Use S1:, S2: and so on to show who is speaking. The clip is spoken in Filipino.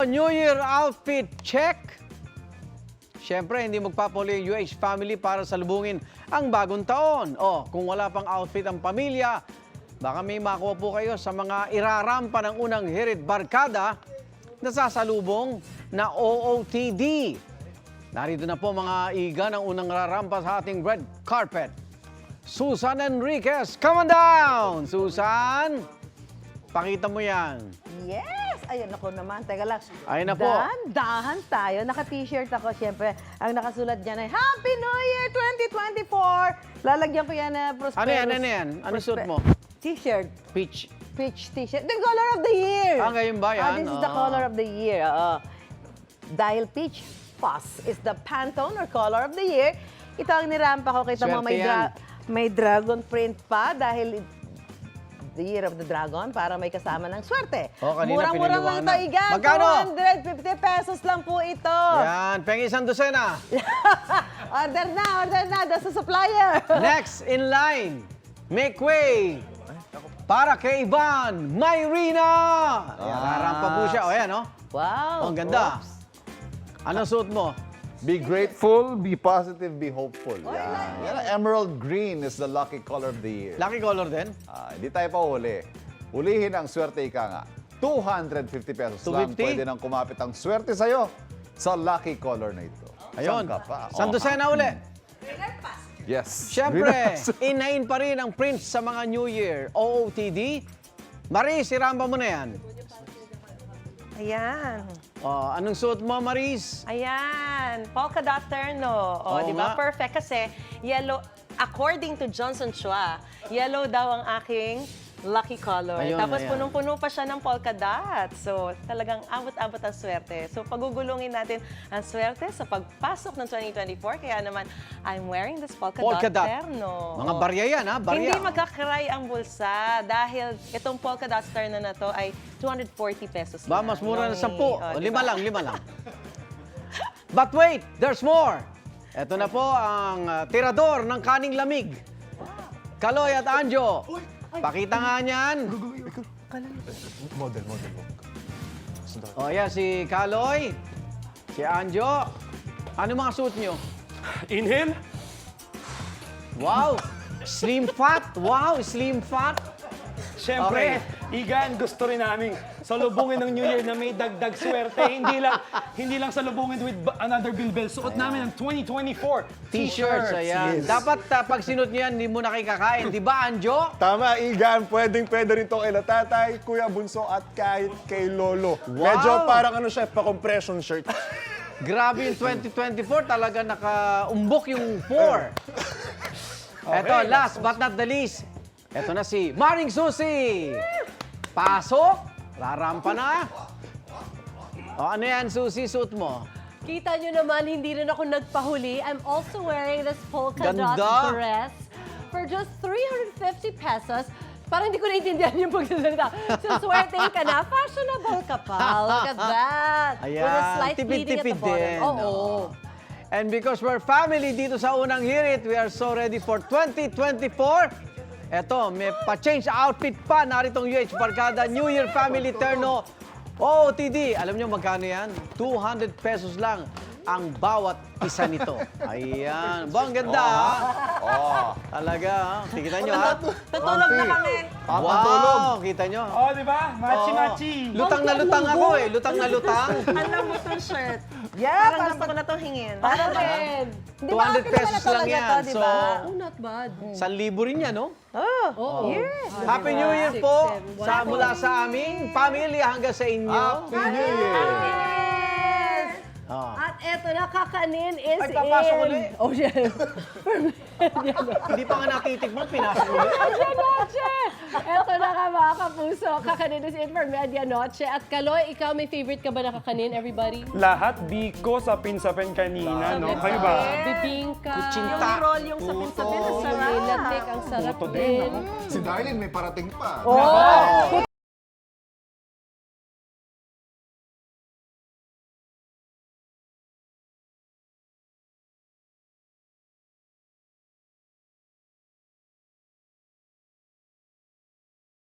S1: New Year outfit check. Siyempre, hindi magpapuli yung UH family para salubungin ang bagong taon. O, kung wala pang outfit ang pamilya, baka may makuha po kayo sa mga irarampa ng unang hirit barkada na sasalubong na OOTD. Narito na po mga iga ng unang rarampa sa ating red carpet. Susan Enriquez, come on down! Susan, pakita mo yan.
S2: Yes! Ayun ako naman. Teka lang.
S1: Ayun na po.
S2: Dahan tayo. Naka-t-shirt ako. Siyempre, ang nakasulat dyan ay Happy New Year 2024! Lalagyan ko yan na prosperous.
S1: Ano yan? Ano suot mo?
S2: T-shirt.
S1: Peach.
S2: Peach t-shirt. The color of the year!
S1: Ngayon ba yan?
S2: This is the color of the year. Dahil peach fuzz is the Pantone or color of the year, ito ang nirampa ko. Kita mo
S1: Swerte
S2: may dragon print pa dahil the year of the dragon para may kasama ng swerte. Murang-murang lang ito, Iga.
S1: Magkano?
S2: 250 pesos lang po ito.
S1: Yan, pengi isang dosena.
S2: Order na. That's the supplier.
S1: Next in line, make way para kay Ivan Mayrina. Yan, rarampa po siya. O yan, o.
S2: Wow.
S1: Ang ganda. Anong suot mo?
S3: Be grateful, be positive, be hopeful. Yan. Emerald green is the lucky color of the year.
S1: Lucky color din?
S3: Hindi tayo pa huli. Hulihin ang swerte ika nga. 250 pesos lang
S1: 250?
S3: pwede nang kumapit ang swerte sa'yo sa lucky color na ito.
S1: Ayun.
S3: Saan ka pa?
S1: Isang dosena uli.
S3: Yes.
S1: Siyempre, inahin pa rin ang prints sa mga New Year. OOTD. Maris, iramba mo na yan.
S4: Ayan.
S1: Anong suot mo, Maris?
S4: Ayan. Polka dot terno.
S1: Oo
S4: Di ba?
S1: nga.
S4: Perfect kasi yellow, according to Johnson Chua, yellow daw ang aking lucky color.
S1: Ayun,
S4: Tapos
S1: ayan.
S4: punong-puno pa siya ng polka dot. So, talagang abot-abot ang swerte. So, pagugulungin natin ang swerte sa pagpasok ng 2024. Kaya naman, I'm wearing this polka dot terno.
S1: Mga barya yan, ha? Barya.
S4: Hindi magkakaray ang bulsa dahil itong polka dot terno na to ay 240 pesos
S1: Ba,
S4: lang.
S1: mas mura na 10.
S4: Diba?
S1: Lima lang. But wait, there's more. Ito na po ang tirador ng kaning lamig. Kaloy at Anjo. Pakita nga niyan.
S5: Model.
S1: O yan, si Kaloy, si Anjo. Ano mga suit nyo?
S5: Inhale.
S1: Wow! Slim fat! Wow! Slim fat!
S5: Siyempre, Igan, gusto rin namin salubungin ng New Year na may dagdag swerte. Hindi lang salubungin with another bilbel. Suot namin ang 2024
S1: T-shirts, ayan.
S5: Yes.
S1: Dapat pag sinot nyo yan, hindi mo nakikakain. Di ba, Anjo?
S6: Tama, Igan. Pwede rin to kay tatay, Kuya Bunso, at kahit kay Lolo.
S1: Wow!
S6: Medyo parang pa-compression shirt.
S1: Grabe yung 2024, talaga nakaumbok yung 4. Eto, last but not the least, eto na si Maring Susi. Pasok, rarampa na. O ano yan, Susi, suit mo?
S7: Kita nyo naman, hindi rin ako nagpahuli. I'm also wearing this polka
S1: Ganda.
S7: dot dress for just 350 pesos. Parang hindi ko naintindihan yung pagsasalita. So, swertein ka na, fashionable ka pa. Look at that.
S1: Ayan,
S7: With a slight pleating at the
S1: tipid-tipid
S7: bottom.
S1: din.
S7: Oo.
S1: And because we're family dito sa Unang Hirit, we are so ready for 2024. Eto, may pa-change outfit pa. Naritong UH Barkada New Year Family Terno OOTD. Alam nyo magkano yan? 200 pesos lang ang bawat isa nito. Ayan. Ba, ang ganda, ha? Talaga, ha? Kita nyo, ha?
S4: Tutulog na kami.
S1: Wow! Kita nyo?
S5: Oh, di ba? Machi-machi.
S1: Lutang na lutang ako, eh. Lutang na lutang.
S4: Alam mo itong shirt.
S2: Yeah,
S4: Parang gusto ko na itong hingin.
S7: Para rin.
S1: 200 pesos lang yan.
S2: Di
S1: So,
S2: ba?
S7: Oh, not bad.
S1: 1,000 rin yan, no?
S2: Oh, yes.
S1: Happy New Year po mula sa aming pamilya hanggang sa inyo.
S3: Happy New Year!
S7: At eto na, kakanin is
S1: Ay, papasok
S7: in.
S1: ulit.
S7: Oh, yeah.
S1: Hindi pa nga natitikman, pinasok ulit.
S7: Medianoche! Eto na ka mga kapuso. Kakanin is in for Medianoche. At Kaloy, ikaw may favorite ka ba na kakanin, everybody?
S5: Lahat biko sa pinsapen kanina, no? Kayo ba?
S7: Bibingka.
S4: Yung
S1: Kutsinta.
S4: roll yung sapin-sapin, ang sarap.
S7: Nilatik, ang sarap
S5: Puto din,
S7: din.
S5: ako.
S8: Si Darlene may parating pa.
S7: Oh!